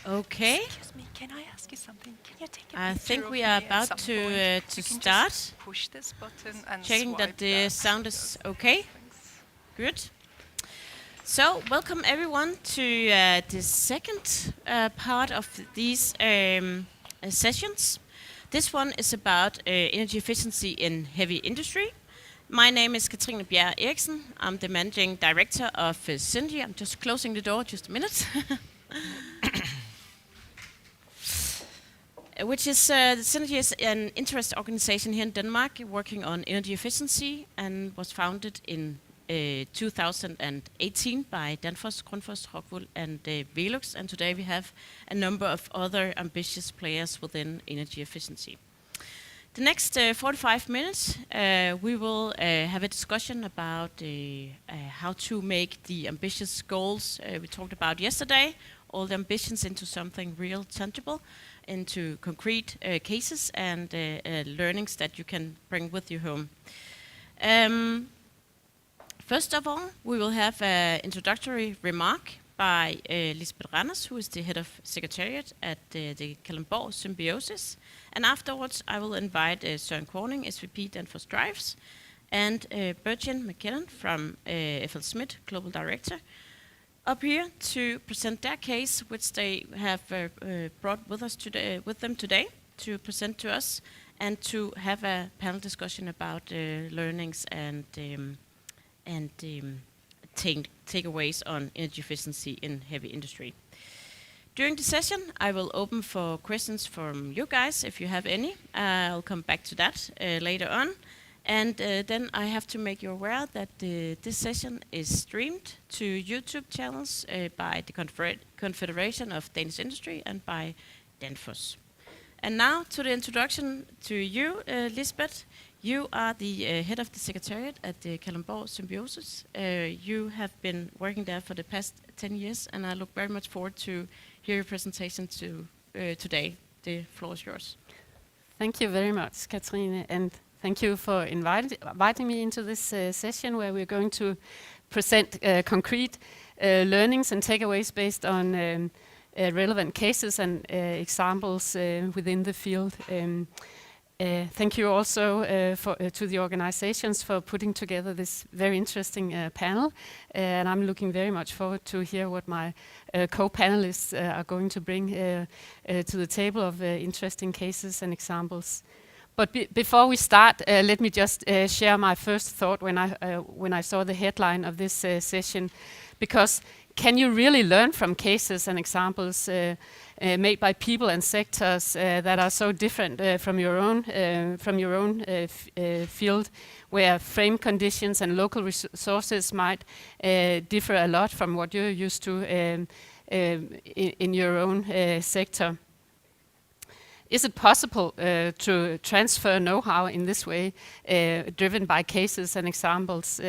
Okay, Excuse me, can I ask you something? Can you take a I picture think of we me are at about some to point? to You can start. just push this button and Checking that swipe the that. sound is Yes, okay. thanks. Good. So, welcome everyone to the second part of these sessions. This one is about energy efficiency in heavy industry. My name is Katrine Bjerre Eriksen. I'm the managing director of Synergy. I'm just closing the door, just a minute. Which is Synergy is an interest organization here in Denmark working on energy efficiency and was founded in 2018 by Danfoss, Grundfos, Rockwool and Velux, and today we have a number of other ambitious players within energy efficiency. The next 45 minutes we will have a discussion about how to make the ambitious goals we talked about yesterday, all the ambitions into something real tangible, into concrete cases and learnings that you can bring with you home. First of all, we will have an introductory remark by Lisbeth Randers, who is the head of secretariat at the Kalundborg Symbiosis. And afterwards, I will invite Søren Korning, SVP Danfoss Drives, and Bertjen McKinnon from FL Smith, Global Director, up here to present their case, which they have brought with them today to present to us, and to have a panel discussion about learnings and takeaways on energy efficiency in heavy industry. During the session, I will open for questions from you guys, if you have any. I'll come back to that later on. And then I have to make you aware that this session is streamed to YouTube channels by the Confederation of Danish Industry and by Danfoss. And now to the introduction to you, Lisbeth. You are the head of the secretariat at the Kalundborg Symbiosis. You have been working there for the past 10 years, and I look very much forward to hear your presentation today. The floor is yours. Thank you very much, Katrine, and thank you for inviting me into this session where we're going to present concrete learnings and takeaways based on relevant cases and examples within the field. Thank you also to the organizations for putting together this very interesting panel. And I'm looking very much forward to hear what my co-panelists are going to bring to the table of interesting cases and examples. But before we start, let me just share my first thought when I saw the headline of this session, because can you really learn from cases and examples made by people and sectors that are so different from your own field, where frame conditions and local resources might differ a lot from what you're used to in your own sector? Is it possible to transfer know-how in this way, driven by cases and examples?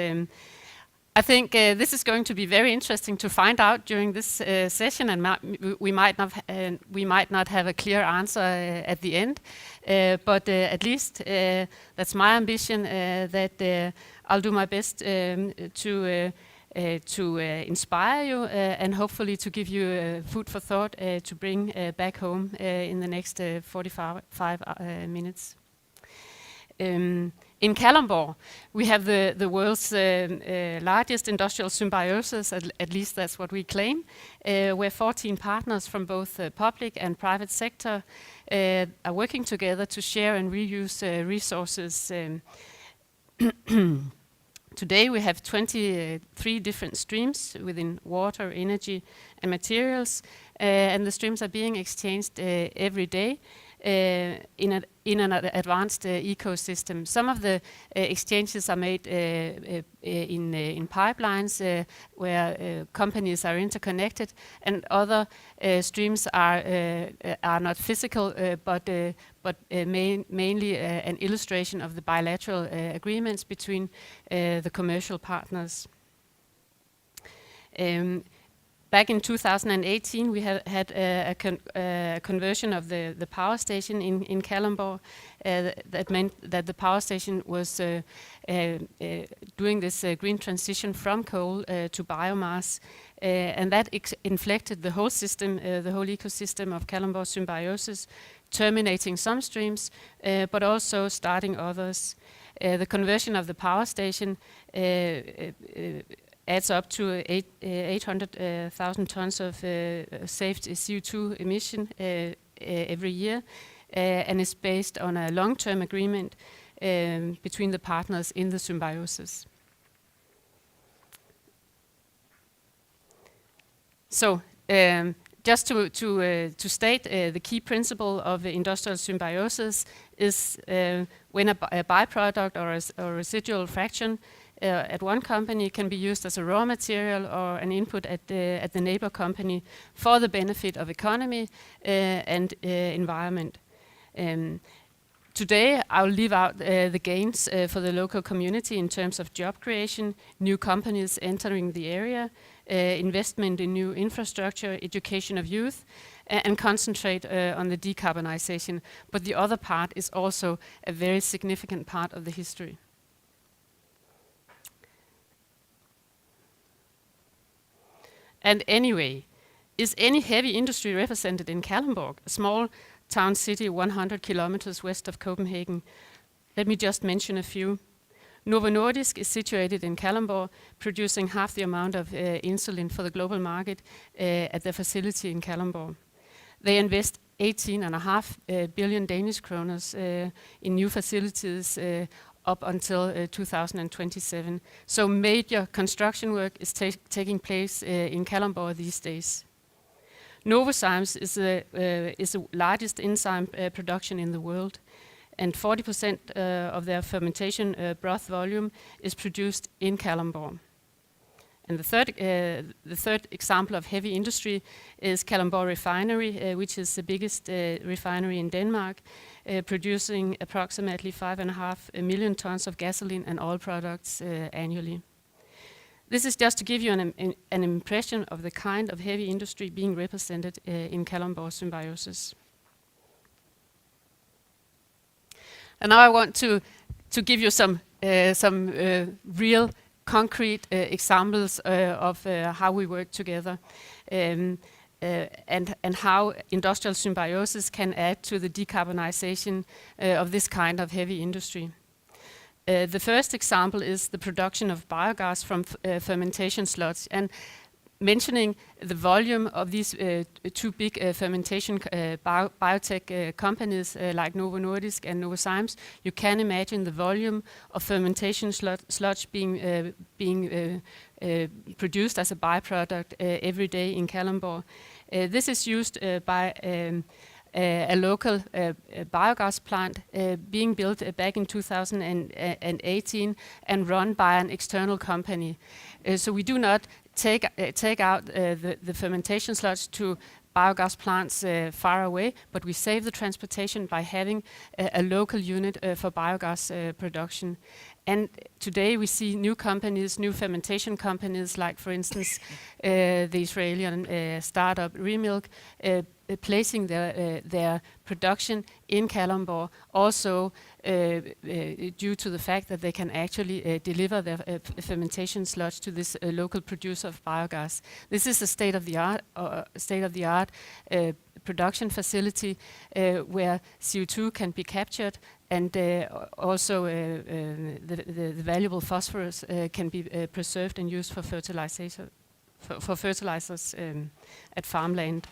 I think this is going to be very interesting to find out during this session, and we might not have a clear answer at the end, but at least that's my ambition, that I'll do my best to inspire you and hopefully to give you food for thought to bring back home in the next 45 minutes. In Kalundborg, we have the world's largest industrial symbiosis, at least that's what we claim, where 14 partners from both the public and private sector are working together to share and reuse resources. Today we have 23 different streams within water, energy and materials, and the streams are being exchanged every day in an advanced ecosystem. Some of the exchanges are made in pipelines where companies are interconnected, and other streams are not physical, but mainly an illustration of the bilateral agreements between the commercial partners. Back in 2018, we had a conversion of the power station in Kalundborg. That meant that the power station was doing this green transition from coal to biomass, and that inflected the whole system, the whole ecosystem of Kalundborg Symbiosis, terminating some streams, but also starting others. The conversion of the power station adds up to 800,000 tons of saved CO2 emission every year, and is based on a long-term agreement between the partners in the symbiosis. So, just to state the key principle of industrial symbiosis is when a byproduct or a residual fraction at one company can be used as a raw material or an input at the neighbor company for the benefit of economy and environment. Today, I'll leave out the gains for the local community in terms of job creation, new companies entering the area, investment in new infrastructure, education of youth, and concentrate on the decarbonization. But the other part is also a very significant part of the history. And anyway, is any heavy industry represented in Kalundborg, a small town city 100 kilometers west of Copenhagen? Let me just mention a few. Novo Nordisk is situated in Kalundborg, producing half the amount of insulin for the global market at their facility in Kalundborg. They invest 18.5 billion Danish kroners in new facilities up until 2027. So major construction work is taking place in Kalundborg these days. Novozymes is the largest enzyme production in the world, and 40% of their fermentation broth volume is produced in Kalundborg. And the third example of heavy industry is Kalundborg Refinery, which is the biggest refinery in Denmark, producing approximately 5.5 million tons of gasoline and oil products annually. This is just to give you an impression of the kind of heavy industry being represented in Kalundborg Symbiosis. And now I want to give you some real concrete examples of how we work together and how industrial symbiosis can add to the decarbonization of this kind of heavy industry. The first example is the production of biogas from fermentation sludge. And mentioning the volume of these two big fermentation biotech companies like Novo Nordisk and Novozymes, you can imagine the volume of fermentation sludge being produced as a byproduct every day in Kalundborg. This is used by a local biogas plant being built back in 2018 and run by an external company. So we do not take out the fermentation sludge to biogas plants far away, but we save the transportation by having a local unit for biogas production. And today we see new companies, new fermentation companies, like for instance the Israeli startup Remilk, placing their production in Kalundborg, also due to the fact that they can actually deliver their fermentation sludge to this local producer of biogas. This is a state-of-the-art production facility where CO2 can be captured, and also the valuable phosphorus can be preserved and used for fertilizers at farmland.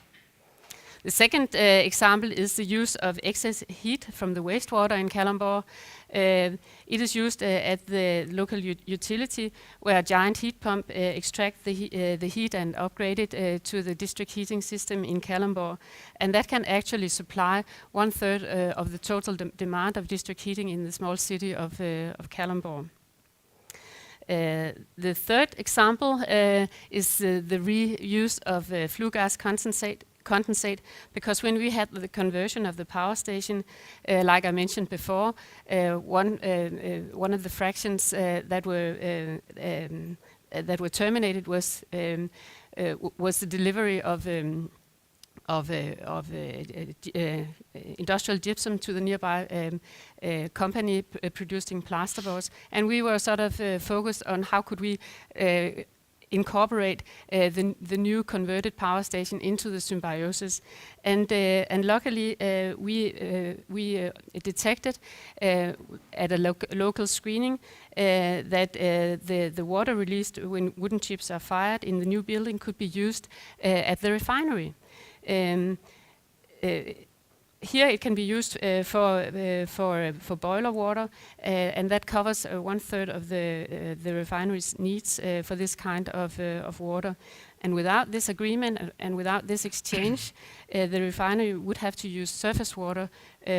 The second example is the use of excess heat from the wastewater in Kalundborg. It is used at the local utility, where a giant heat pump extracts the heat and upgrade it to the district heating system in Kalundborg. And that can actually supply 1/3 of the total demand of district heating in the small city of Kalundborg. The third example is the reuse of flue gas condensate, because when we had the conversion of the power station, like I mentioned before, one of the fractions that were terminated was was the delivery of industrial gypsum to the nearby company producing plasterboards, and we were sort of focused on how could we incorporate the new converted power station into the Symbiosis, and luckily we detected at a local screening that the water released when wooden chips are fired in the new building could be used at the refinery. Here it can be used for boiler water, and that covers 1/3 of the refinery's needs for this kind of water. And without this agreement and without this exchange, the refinery would have to use surface water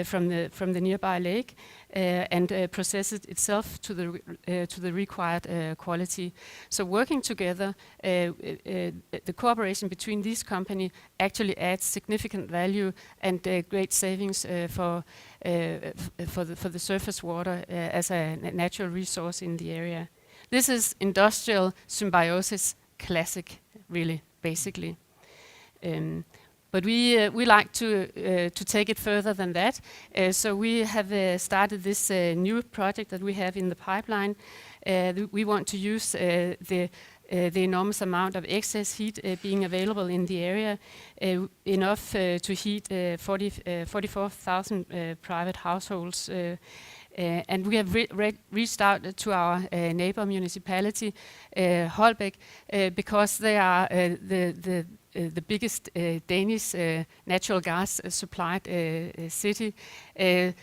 from the nearby lake and process it itself to the required quality. So working together, the cooperation between these companies actually adds significant value and great savings for the surface water as a natural resource in the area. This is industrial symbiosis classic, really, basically. But we like to take it further than that. So we have started this new project that we have in the pipeline. We want to use the enormous amount of excess heat being available in the area, enough to heat 44,000 private households. And we have reached out to our neighbor municipality, Holbæk, because they are the biggest Danish natural gas supplied city.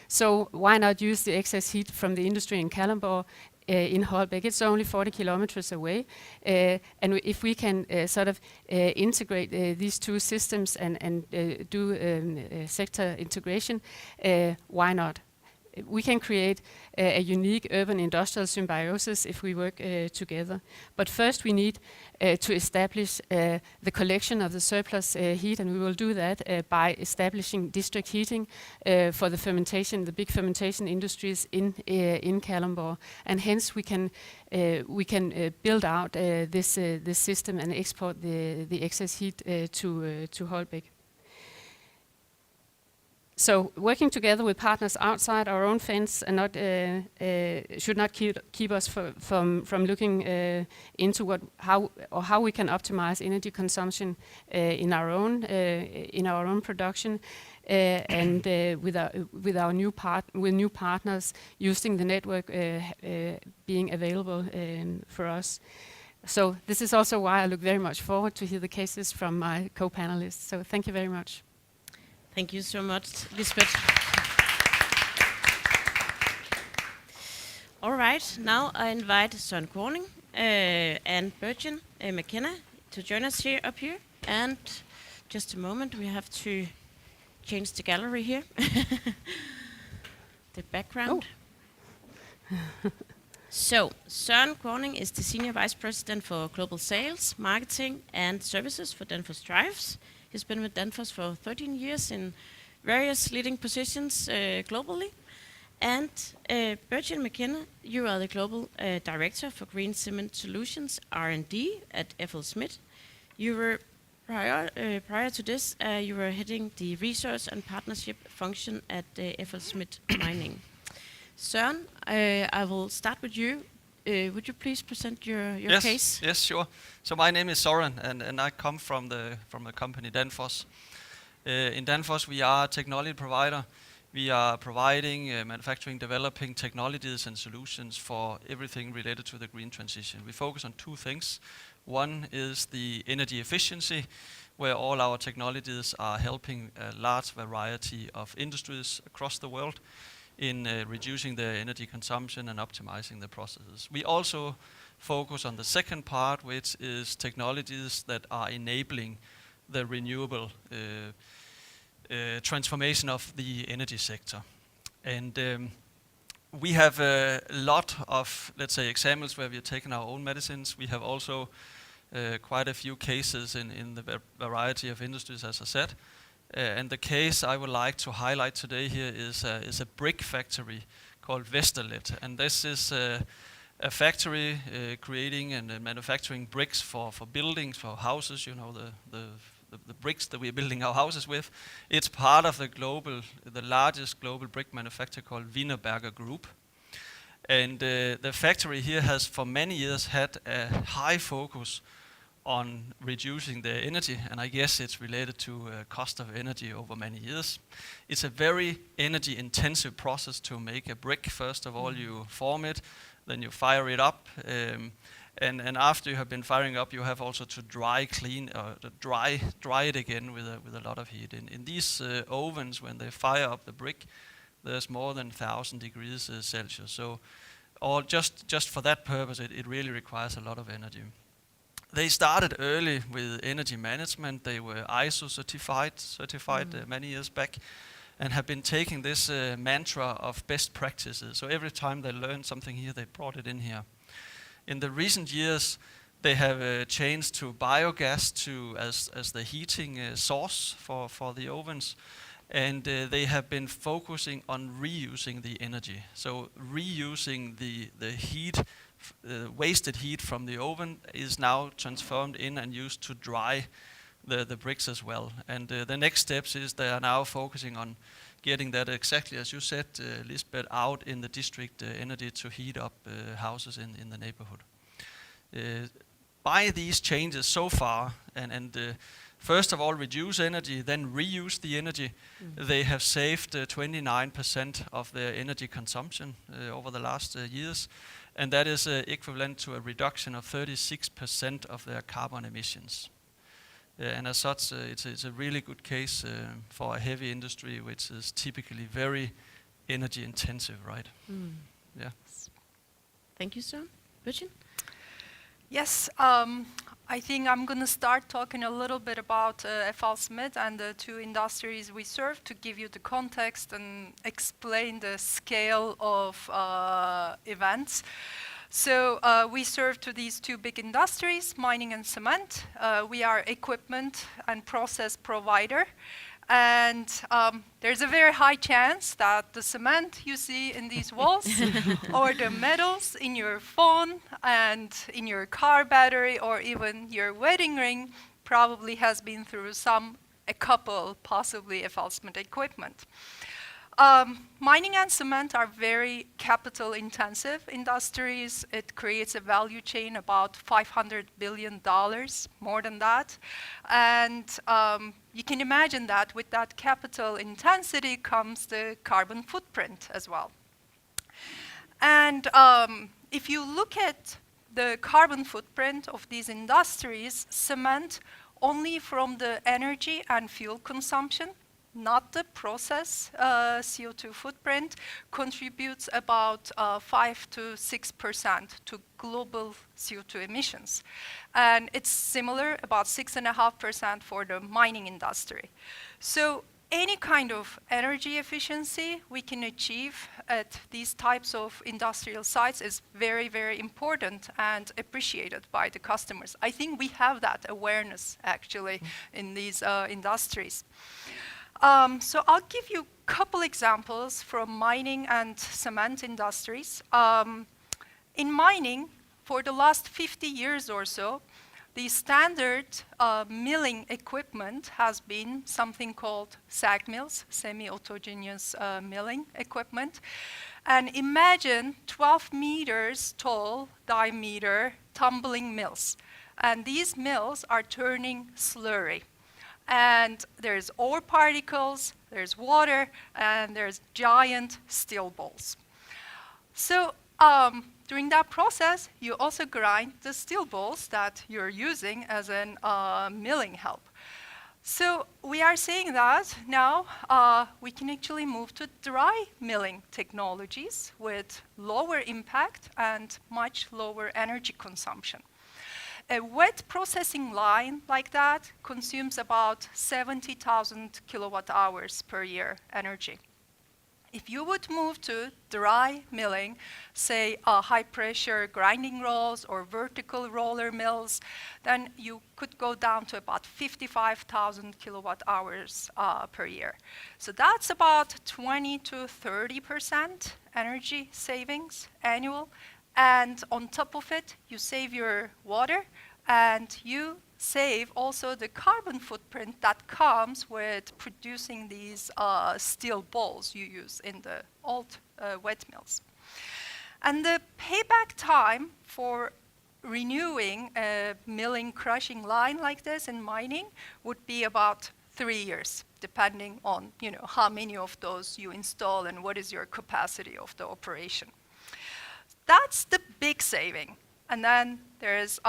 So why not use the excess heat from the industry in Kalundborg in Holbæk? It's only 40 kilometers away. And if we can sort of integrate these two systems and do sector integration, why not? We can create a unique urban industrial symbiosis if we work together. But first we need to establish the collection of the surplus heat, and we will do that by establishing district heating for the fermentation, the big fermentation industries in Kalundborg. And hence we can build out this system and export the excess heat to Holbæk. So working together with partners outside our own fence and should not keep us from looking into how we can optimize energy consumption in our own production, and with new partners using the network being available for us. So this is also why I look very much forward to hear the cases from my co-panelists. So thank you very much. Thank you so much, Lisbeth. All right, now I invite Søren Korning and Bergen McKenna to join us up here. And just a moment, we have to change the gallery here. The background. Oh. So, Søren Korning is the Senior Vice President for Global Sales, Marketing and Services for Danfoss Drives. He's been with Danfoss for 13 years in various leading positions globally. And Bergen McKenna, you are the Global Director for Green Cement Solutions R&D at FLSmidth. You were, prior to this, you were heading the research and partnership function at FLSmidth Mining. Søren, I will start with you. Would you please present your case? Yes, sure. So my name is Søren, and I come from the company Danfoss. In Danfoss, we are a technology provider. We are providing, manufacturing, developing technologies and solutions for everything related to the green transition. We focus on two things. One is the energy efficiency, where all our technologies are helping a large variety of industries across the world in reducing their energy consumption and optimizing the processes. We also focus on the second part, which is technologies that are enabling the renewable transformation of the energy sector. And we have a lot of, let's say, examples where we have taken our own medicines. We have also quite a few cases in the variety of industries, as I said. And the case I would like to highlight today here is a brick factory called Vesterlet. And this is a factory creating and manufacturing bricks for buildings, for houses, you know, the bricks that we're building our houses with. It's part of the largest global brick manufacturer called Wienerberger Group. And the factory here has for many years had a high focus on reducing the energy, and I guess it's related to cost of energy over many years. It's a very energy intensive process to make a brick. First of all, you form it, then you fire it up, and after you have been firing up, you have also to dry it again with a lot of heat. In these ovens, when they fire up the brick, there's more than 1,000 degrees Celsius. So, just for that purpose, it really requires a lot of energy. They started early with energy management. They were ISO certified many years back, and have been taking this mantra of best practices. So every time they learned something here, they brought it in here. In the recent years, they have changed to biogas as the heating source for the ovens, and they have been focusing on reusing the energy. So reusing the heat. Wasted heat from the oven is now transformed in and used to dry the bricks as well. And the next steps is they are now focusing on getting that, exactly as you said, Lisbeth, out in the district energy to heat up houses in the neighborhood. By these changes so far, and first of all reduce energy, then reuse the energy, they have saved 29% of their energy consumption over the last years. And that is equivalent to a reduction of 36% of their carbon emissions. And as such, it's a really good case for a heavy industry, which is typically very energy intensive, right? Yeah. Thank you, sir. Virgin? Yes, I think I'm going to start talking a little bit about FLSmidth and the two industries we serve to give you the context and explain the scale of events. So we serve to these two big industries, mining and cement. We are equipment and process provider. And there's a very high chance that the cement you see in these walls or the metals in your phone and in your car battery or even your wedding ring probably has been through a couple, possibly FLSmidth equipment. Mining and cement are very capital intensive industries. It creates a value chain about $500 billion, more than that. And you can imagine that with that capital intensity comes the carbon footprint as well. And if you look at the carbon footprint of these industries, cement only from the energy and fuel consumption, not the process CO2 footprint, contributes about 5 to 6% to global CO2 emissions. And it's similar, about 6.5% for the mining industry. So any kind of energy efficiency we can achieve at these types of industrial sites is very, very important and appreciated by the customers. I think we have that awareness, actually, in these industries. So I'll give you a couple examples from mining and cement industries. In mining, for the last 50 years or so, the standard milling equipment has been something called SAG mills, semi-autogenous milling equipment. And imagine 12 meters tall diameter tumbling mills. And these mills are turning slurry. And there's ore particles, there's water, and there's giant steel balls. So during that process, you also grind the steel balls that you're using as a milling help. So we are saying that now we can actually move to dry milling technologies with lower impact and much lower energy consumption. A wet processing line like that consumes about 70,000 kilowatt hours per year energy. If you would move to dry milling, say high pressure grinding rolls or vertical roller mills, then you could go down to about 55,000 kilowatt hours per year. So that's about 20 to 30% energy savings annual. And on top of it, you save your water, and you save also the carbon footprint that comes with producing these steel balls you use in the old wet mills. And the payback time for renewing a milling crushing line like this in mining would be about 3 years, depending on how many of those you install and what is your capacity of the operation. That's the big saving. And then there's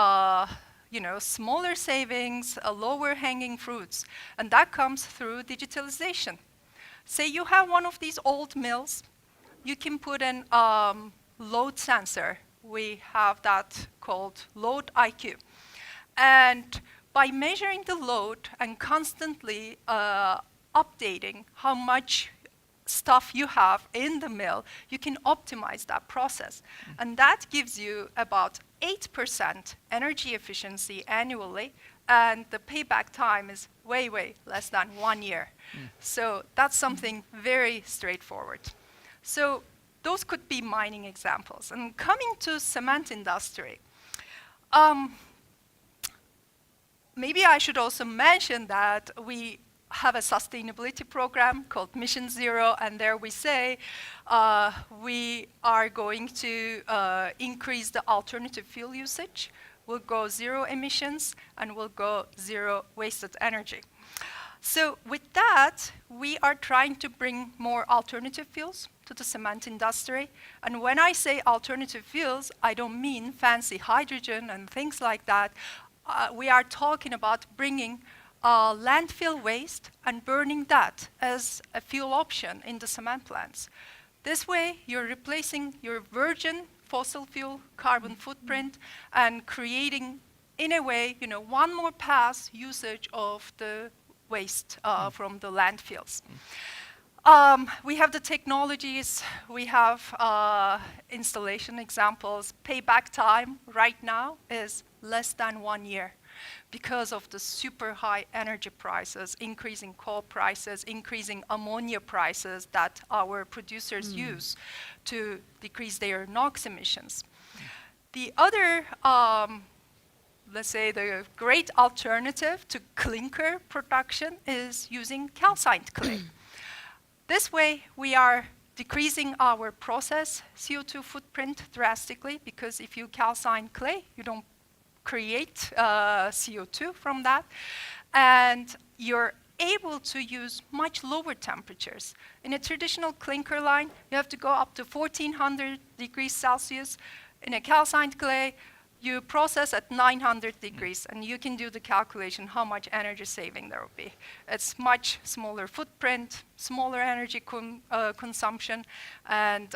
smaller savings, lower hanging fruits, and that comes through digitalization. Say you have one of these old mills, you can put an load sensor. We have that called Load IQ. And by measuring the load and constantly updating how much stuff you have in the mill, you can optimize that process. And that gives you about 8% energy efficiency annually, and the payback time is way, way less than 1 year. So that's something very straightforward. So those could be mining examples. And coming to cement industry, maybe I should also mention that we have a sustainability program called Mission Zero, and there we say we are going to increase the alternative fuel usage. We'll go zero emissions, and we'll go zero wasted energy. So with that, we are trying to bring more alternative fuels to the cement industry. And when I say alternative fuels, I don't mean fancy hydrogen and things like that. We are talking about bringing landfill waste and burning that as a fuel option in the cement plants. This way, you're replacing your virgin fossil fuel carbon footprint and creating, in a way, one more pass usage of the waste from the landfills. We have the technologies, we have installation examples. Payback time right now is less than 1 year because of the super high energy prices, increasing coal prices, increasing ammonia prices that our producers use to decrease their NOx emissions. The other let's say the great alternative to clinker production is using calcined clay. This way, we are decreasing our process CO2 footprint drastically, because if you calcine clay, you don't create CO2 from that. And you're able to use much lower temperatures. In a traditional clinker line, you have to go up to 1400 degrees Celsius. In a calcined clay, you process at 900 degrees, and you can do the calculation how much energy saving there will be. It's much smaller footprint, smaller energy consumption, and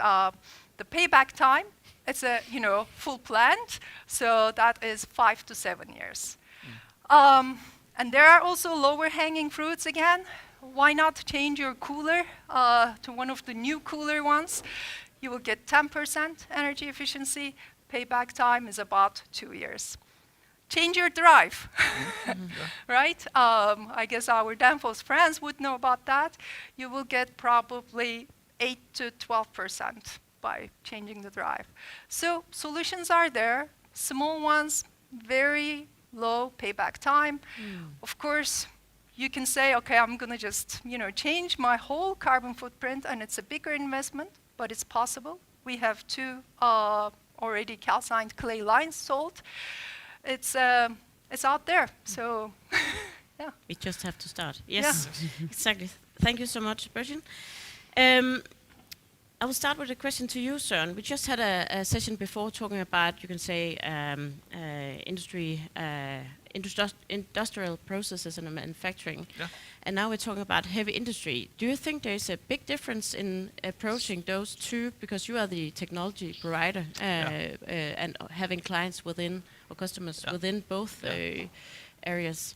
the payback time, it's a full plant, so that is 5 to 7 years. And there are also lower hanging fruits again. Why not change your cooler to one of the new cooler ones? You will get 10% energy efficiency. Payback time is about 2 years. Change your drive, right? I guess our Danfoss friends would know about that. You will get probably 8 to 12% by changing the drive. So solutions are there, small ones, very low payback time. Of course, you can say, okay, I'm gonna just change my whole carbon footprint, and it's a bigger investment, but it's possible. We have 2 already calcined clay lines sold. It's out there, so yeah. We just have to start. Yes, Yeah. exactly. Thank you so much, Bertin. I will start with a question to you, Søren. We just had a session before talking about, you can say, industrial processes and manufacturing. Yeah. And now we're talking about heavy industry. Do you think there is a big difference in approaching those two, because you are the technology provider and having clients within, or customers within both areas?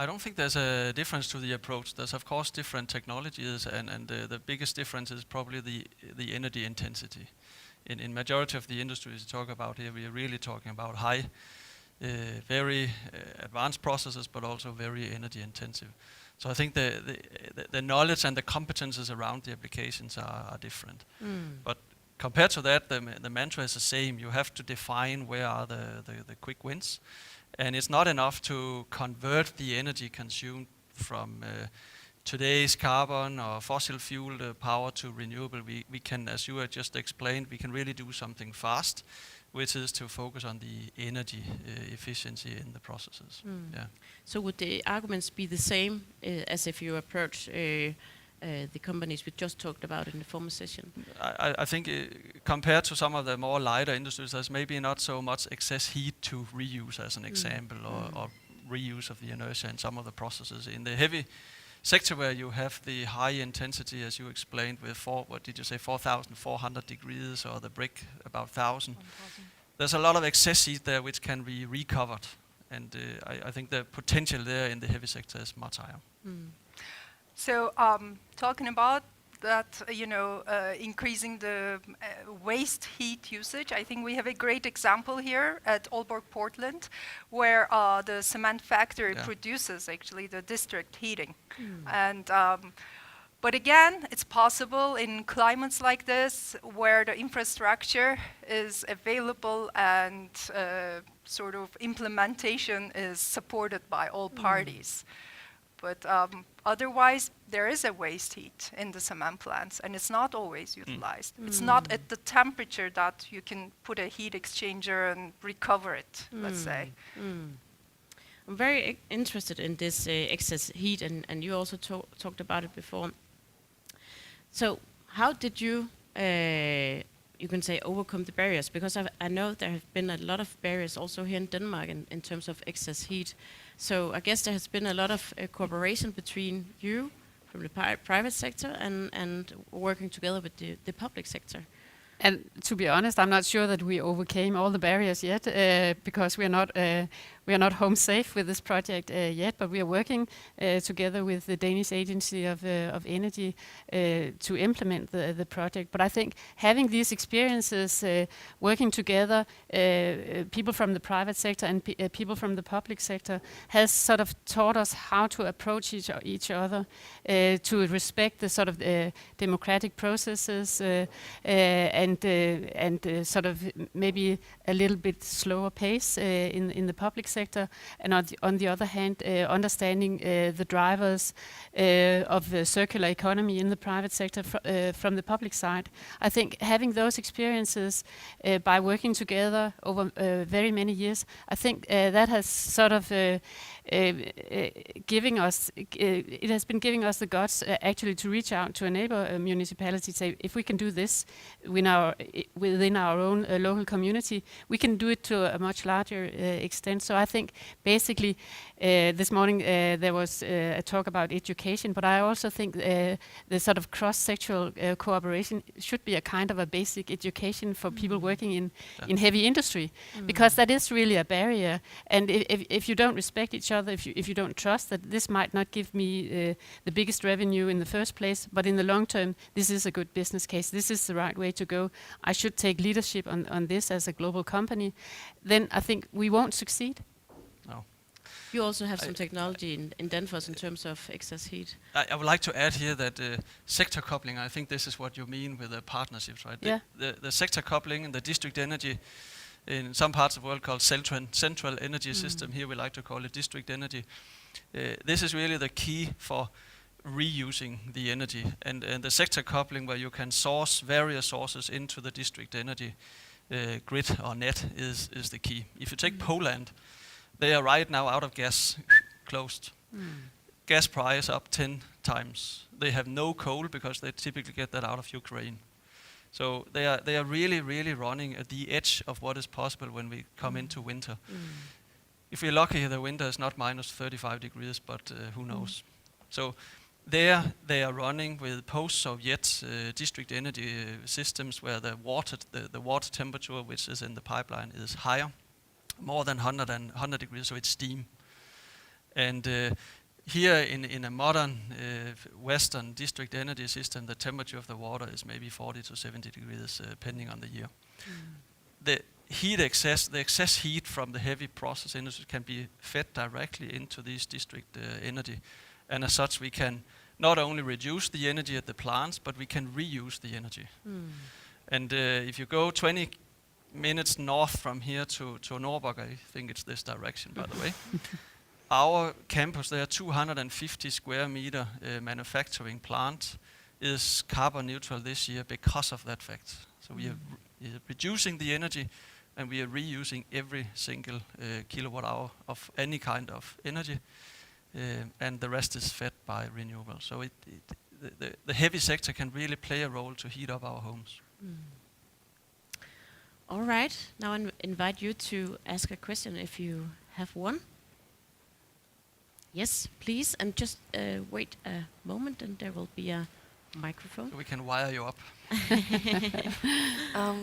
I don't think there's a difference to the approach. There's of course different technologies, and the biggest difference is probably the energy intensity. In majority of the industries we talk about here, we are really talking about high, very advanced processes, but also very energy intensive. So I think the knowledge and the competences around the applications are different. But compared to that, the mantra is the same. You have to define where are the quick wins. And it's not enough to convert the energy consumed from today's carbon or fossil fuel power to renewable. We can, as you had just explained, we can really do something fast, which is to focus on the energy efficiency in the processes. Yeah. So would the arguments be the same as if you approach the companies we just talked about in the former session? I think compared to some of the more lighter industries, there's maybe not so much excess heat to reuse as an example, or reuse of the inertia in some of the processes. In the heavy sector where you have the high intensity, as you explained, with 4,400 degrees, or the brick about 1,000. There's a lot of excess heat there which can be recovered, and I think the potential there in the heavy sector is much higher. So talking about that, increasing the waste heat usage, I think we have a great example here at Aalborg, Portland, where the cement factory produces actually the district heating. And but again, it's possible in climates like this, where the infrastructure is available and sort of implementation is supported by all parties. But otherwise, there is a waste heat in the cement plants, and it's not always utilized. It's not at the temperature that you can put a heat exchanger and recover it, let's say. I'm very interested in this excess heat, and you also talked about it before. So how did you, you can say, overcome the barriers? Because I know there have been a lot of barriers also here in Denmark in terms of excess heat. So I guess there has been a lot of cooperation between you from the private sector and working together with the public sector. And to be honest, I'm not sure that we overcame all the barriers yet, because we are not home safe with this project yet. But we are working together with the Danish Agency of Energy to implement the project. But I think having these experiences, working together, people from the private sector and people from the public sector, has sort of taught us how to approach each other, to respect the sort of democratic processes, and sort of maybe a little bit slower pace in the public sector, and on the other hand, understanding the drivers of the circular economy in the private sector from the public side. I think having those experiences by working together over very many years, I think that has sort of giving us it has been giving us the guts actually to reach out to a neighbor municipality, say, if we can do this within our own local community, we can do it to a much larger extent. So I think basically this morning there was a talk about education, but I also think the sort of cross-sectoral cooperation should be a kind of a basic education for people working in heavy industry, because that is really a barrier. And if you don't respect each other, if you don't trust that this might not give me the biggest revenue in the first place, but in the long term, this is a good business case, this is the right way to go, I should take leadership on this as a global company, then I think we won't succeed. No. You also have some technology in Danfoss in terms of excess heat. I would like to add here that sector coupling, I think this is what you mean with the partnerships, right? Yeah. The sector coupling and the district energy in some parts of the world called central energy system. Here we like to call it district energy. This is really the key for reusing the energy, and the sector coupling, where you can source various sources into the district energy grid or net, is the key. If you take Poland, they are right now out of gas, closed. Gas price up 10 times. They have no coal because they typically get that out of Ukraine. So they are really running at the edge of what is possible when we come into winter. If we're lucky, the winter is not minus 35 degrees, but who knows. So there they are running with post-Soviet district energy systems, where the water temperature which is in the pipeline is higher, more than 100 degrees, so it's steam. And here in a modern Western district energy system, the temperature of the water is maybe 40 to 70 degrees, depending on the year. The excess heat from the heavy process industry can be fed directly into these district energy, and as such we can not only reduce the energy at the plants, but we can reuse the energy. And if you go 20 minutes north from here to Norborg, I think it's this direction, by the way. Our campus there, 250 square meter manufacturing plant, is carbon neutral this year because of that fact. So we are reducing the energy, and we are reusing every single kilowatt hour of any kind of energy, and the rest is fed by renewable. So the heavy sector can really play a role to heat up our homes. All right, now I invite you to ask a question if you have one. Yes, please, and just wait a moment and there will be a microphone. So we can wire you up.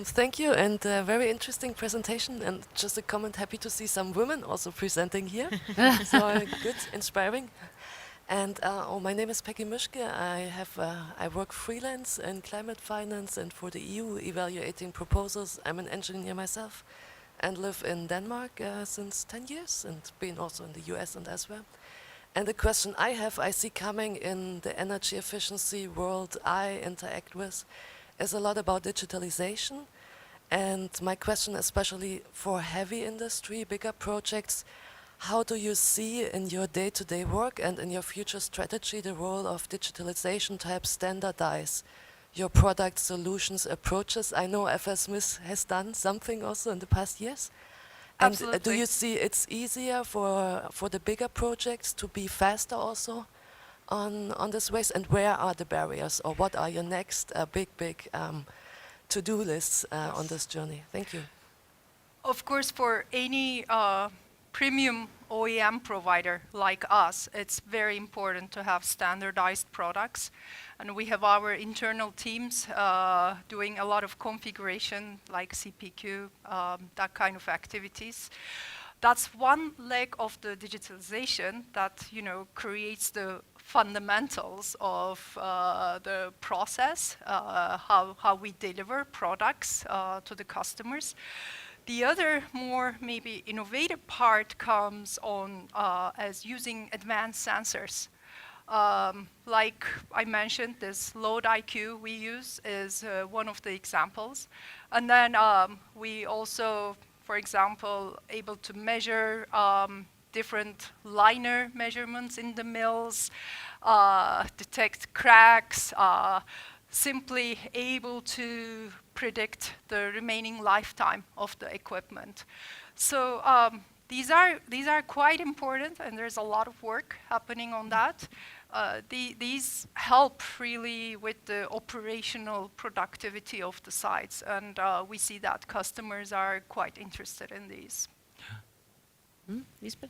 Thank you, and very interesting presentation. And just a comment, happy to see some women also presenting here. So good, inspiring. And my name is Peggy Muschke. I work freelance in climate finance and for the EU evaluating proposals. I'm an engineer myself and live in Denmark since 10 years and been also in the US and elsewhere. And the question I see coming in the energy efficiency world I interact with is a lot about digitalization. And my question, especially for heavy industry, bigger projects, how do you see in your day-to-day work and in your future strategy the role of digitalization to help standardize your product solutions approaches? I know FL Smith has done something also in the past years. And Absolutely. do you see it's easier for the bigger projects to be faster also on this ways? And where are the barriers, or what are your next big to-do lists on this journey? Thank you. Of course, for any premium OEM provider like us, it's very important to have standardized products. And we have our internal teams doing a lot of configuration, like CPQ, that kind of activities. That's one leg of the digitalization that, creates the fundamentals of the process, how we deliver products to the customers. The other more maybe innovative part comes on as using advanced sensors. Like I mentioned, this load IQ we use is one of the examples. And then we also, for example, able to measure different liner measurements in the mills, detect cracks, simply able to predict the remaining lifetime of the equipment. So these are quite important, and there's a lot of work happening on that. These help really with the operational productivity of the sites, and we see that customers are quite interested in these. Lisbeth?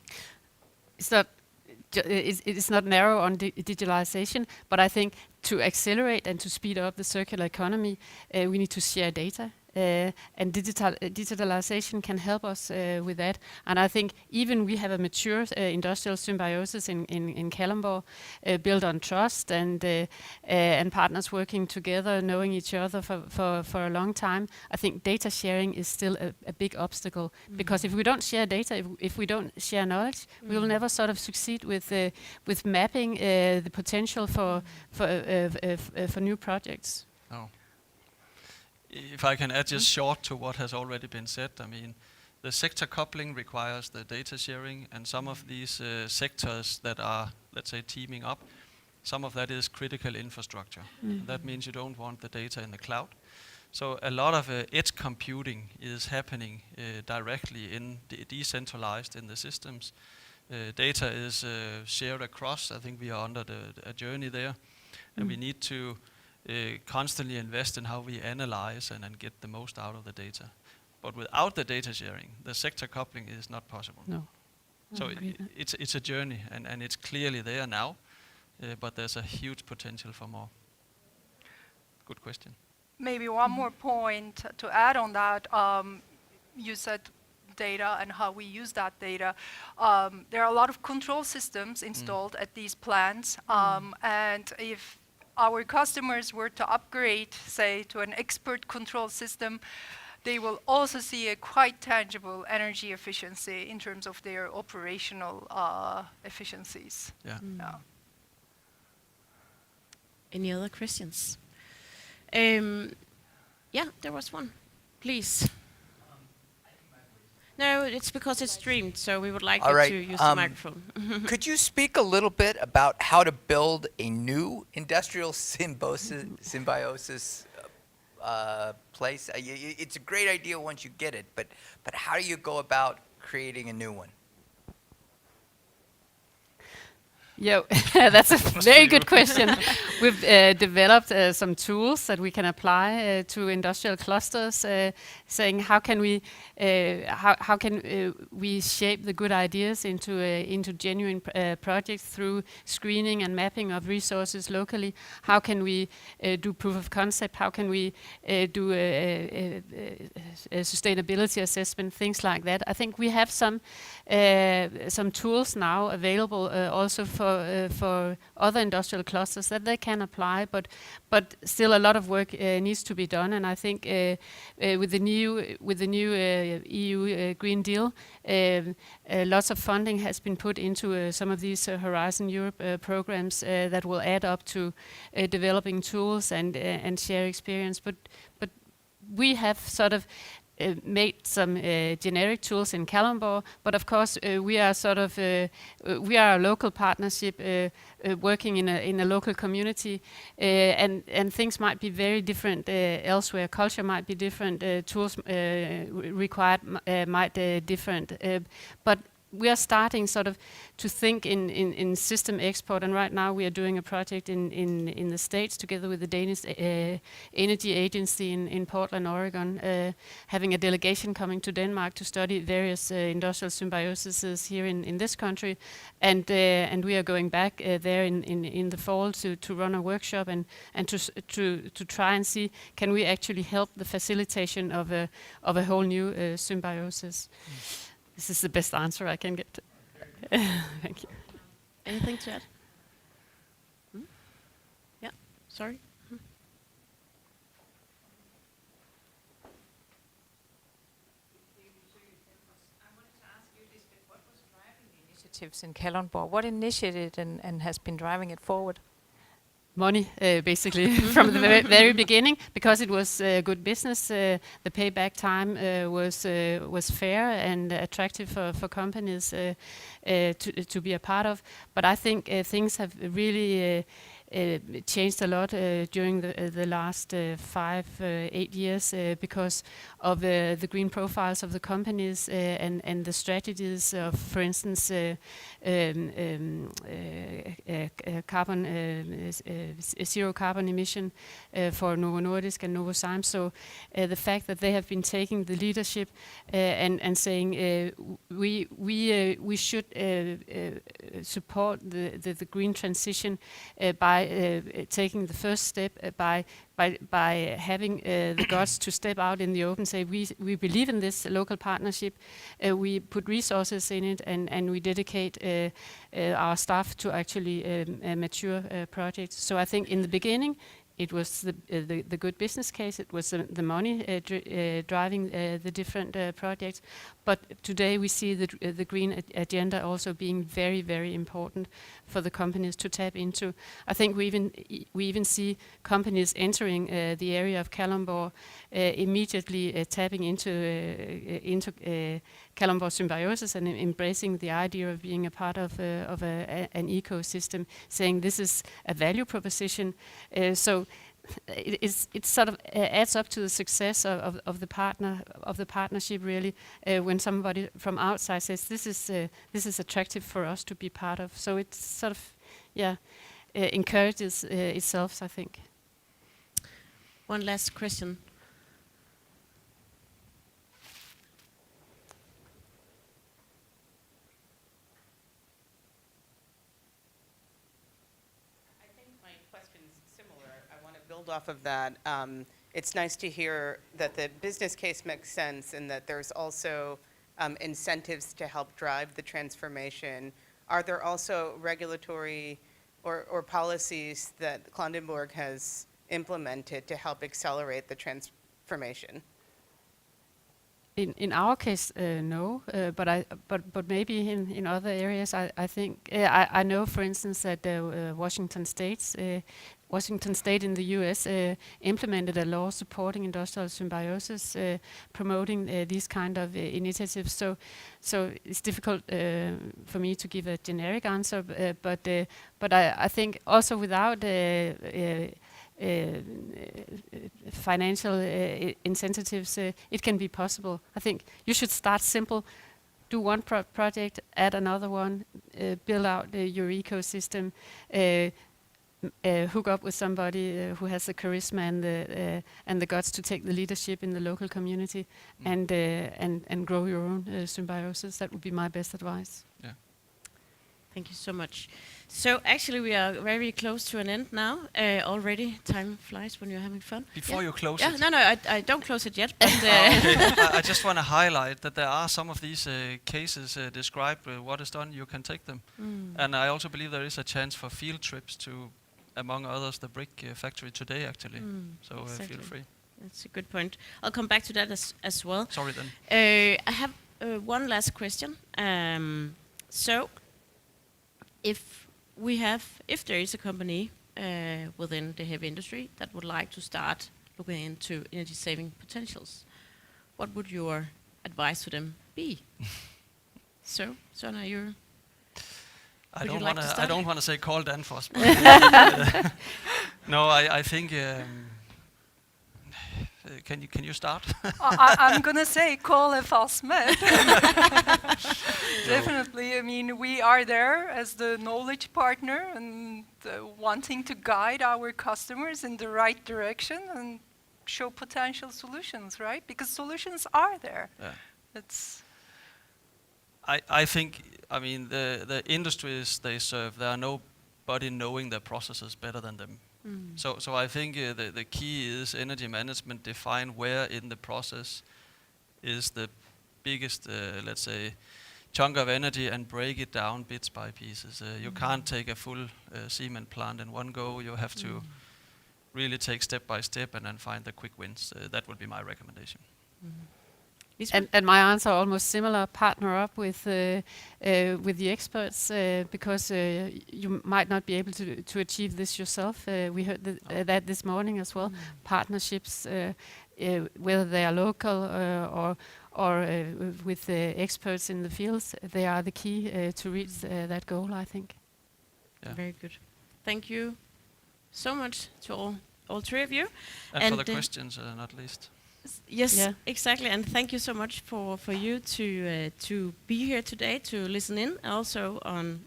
It's not narrow on digitalization, but I think to accelerate and to speed up the circular economy, we need to share data. And digitalization can help us with that. And I think even we have a mature industrial symbiosis in Kalundborg, built on trust and partners working together, knowing each other for a long time. I think data sharing is still a big obstacle, because if we don't share data, if we don't share knowledge, we will never sort of succeed with mapping the potential for new projects. Oh. If I can add just short to what has already been said, I mean, the sector coupling requires the data sharing, and some of these sectors that are, let's say, teaming up, some of that is critical infrastructure. That means you don't want the data in the cloud. So a lot of edge computing is happening directly in decentralized in the systems. Data is shared across. I think we are under a journey there, and we need to constantly invest in how we analyze and get the most out of the data. But without the data sharing, the sector coupling is not possible. No. So it's a journey, and it's clearly there now, but there's a huge potential for more. Good question. Maybe one more point to add on that. You said data and how we use that data. There are a lot of control systems installed at these plants, and if our customers were to upgrade, say, to an expert control system, they will also see a quite tangible energy efficiency in terms of their operational efficiencies. Yeah. Any other questions? Yeah, there was one. Please. No, it's because it's streamed, so we would like All you right, to use the microphone. Could you speak a little bit about how to build a new industrial symbiosis place? It's a great idea once you get it, but how do you go about creating a new one? Yeah, that's a very good question. We've developed some tools that we can apply to industrial clusters, saying how can we we shape the good ideas into genuine projects through screening and mapping of resources locally. How can we do proof of concept? How can we do a sustainability assessment? Things like that. I think we have some tools now available also for other industrial clusters that they can apply, but still a lot of work needs to be done. And I think with the new EU Green Deal, lots of funding has been put into some of these Horizon Europe programs that will add up to developing tools and share experience. But we have sort of made some generic tools in Kalundborg, but of course we are sort of we are a local partnership working in a local community, and things might be very different elsewhere. Culture might be different, tools required might different, but we are starting sort of to think in system export, and right now we are doing a project in the States together with the Danish Energy Agency in Portland, Oregon, having a delegation coming to Denmark to study various industrial symbioses here in this country, and we are going back there in the fall to run a workshop and to try and see, can we actually help the facilitation of a whole new symbiosis. This is the best answer I can get. Thank you. Anything to add? Yeah, sorry. Initiatives in Kalundborg. What initiated and has been driving it forward? Money, basically, from the very beginning, because it was good business. The payback time was fair and attractive for companies to be a part of. But I think things have really changed a lot during the last 5-8 years because of the green profiles of the companies and the strategies of, for instance, zero carbon emission for Novo Nordisk and Novozymes. So the fact that they have been taking the leadership and saying we should support the green transition by taking the first step by having the guts to step out in the open, say we believe in this local partnership, we put resources in it, and we dedicate our staff to actually mature projects. So I think in the beginning it was the good business case, it was the money driving the different projects. But today we see the green agenda also being very, very important for the companies to tap into. I think we even see companies entering the area of Kalundborg immediately tapping into Kalundborg Symbiosis and embracing the idea of being a part of an ecosystem, saying this is a value proposition. So it sort of adds up to the success of the partnership, really, when somebody from outside says this is attractive for us to be part of. So it sort of encourages itself, I think. One last question. Off of that, it's nice to hear that the business case makes sense and that there's also incentives to help drive the transformation. Are there also regulatory or policies that Condensate has implemented to help accelerate the transformation? In our case, no, but maybe in other areas, I think I know, for instance, that Washington State Washington State in the U.S. Implemented a law supporting industrial symbiosis, promoting these kind of initiatives. So it's difficult for me to give a generic answer, but I think also without financial incentives, it can be possible. I think you should start simple. Do one project, add another one, build out your ecosystem, hook up with somebody who has the charisma and the guts to take the leadership in the local community, and grow your own symbiosis. That would be my best advice. Yeah. Thank you so much. So actually, we are very close to an end now. Already, time flies when you're having fun. Before you close Yeah, it. no, I don't close it yet. But Okay. I just want to highlight that there are some of these cases described. What is done, you can take them. And I also believe there is a chance for field trips to, among others, the brick factory today, actually. So exactly. feel free. That's a good point. I'll come back to that as well. Sorry then. I have one last question. So, if there is a company within the heavy industry that would like to start looking into energy saving potentials, what would your advice to them be? So, Sonna, I would you don't like want to to. I start? don't want to say call Danfoss. But no, I think. Can you start? I'm gonna say call FL Smith. Definitely. I mean, we are there as the knowledge partner and wanting to guide our customers in the right direction and show potential solutions, right? Because solutions are there. Yeah. It's I think. I mean, the industries they serve, there are nobody knowing their processes better than them. So I think the key is energy management. Define where in the process is the biggest, let's say, chunk of energy, and break it down bits by pieces. You can't take a full cement plant in one go. You have to really take step by step and then find the quick wins. That would be my recommendation. And my answer almost similar. Partner up with the experts, because you might not be able to achieve this yourself. We heard that this morning as well. Partnerships, whether they are local or with experts in the fields, they are the key to reach that goal, I think. Yeah. Very good. Thank you so much to all three of you. And for the questions, not least. Yes, Yeah. exactly, and thank you so much for you to be here today, to listen in, also on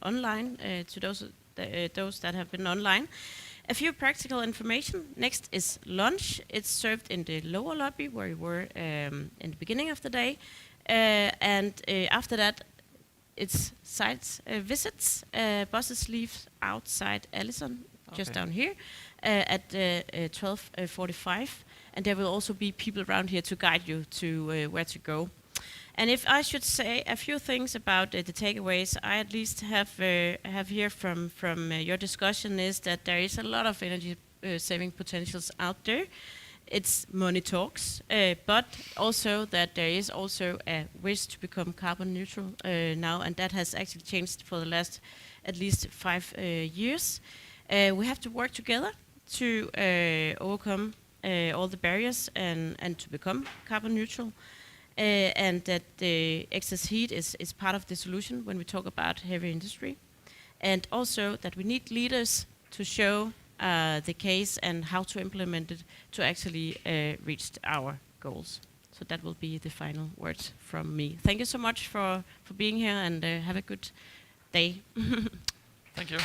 online, to those that have been online. A few practical information. Next is lunch. It's served in the lower lobby where we were in the beginning of the day, and after that, it's site visits. Buses leave outside Allison, just down here, at 12:45. And there will also be people around here to guide you to where to go. And if I should say a few things about the takeaways, I at least have here from your discussion is that there is a lot of energy saving potentials out there. It's money talks, but also that there is also a wish to become carbon neutral now, and that has actually changed for the last at least 5 years. We have to work together to overcome all the barriers and to become carbon neutral, and that the excess heat is part of the solution when we talk about heavy industry, and also that we need leaders to show the case and how to implement it to actually reach our goals. So that will be the final words from me. Thank you so much for being here, and have a good day. Thank you.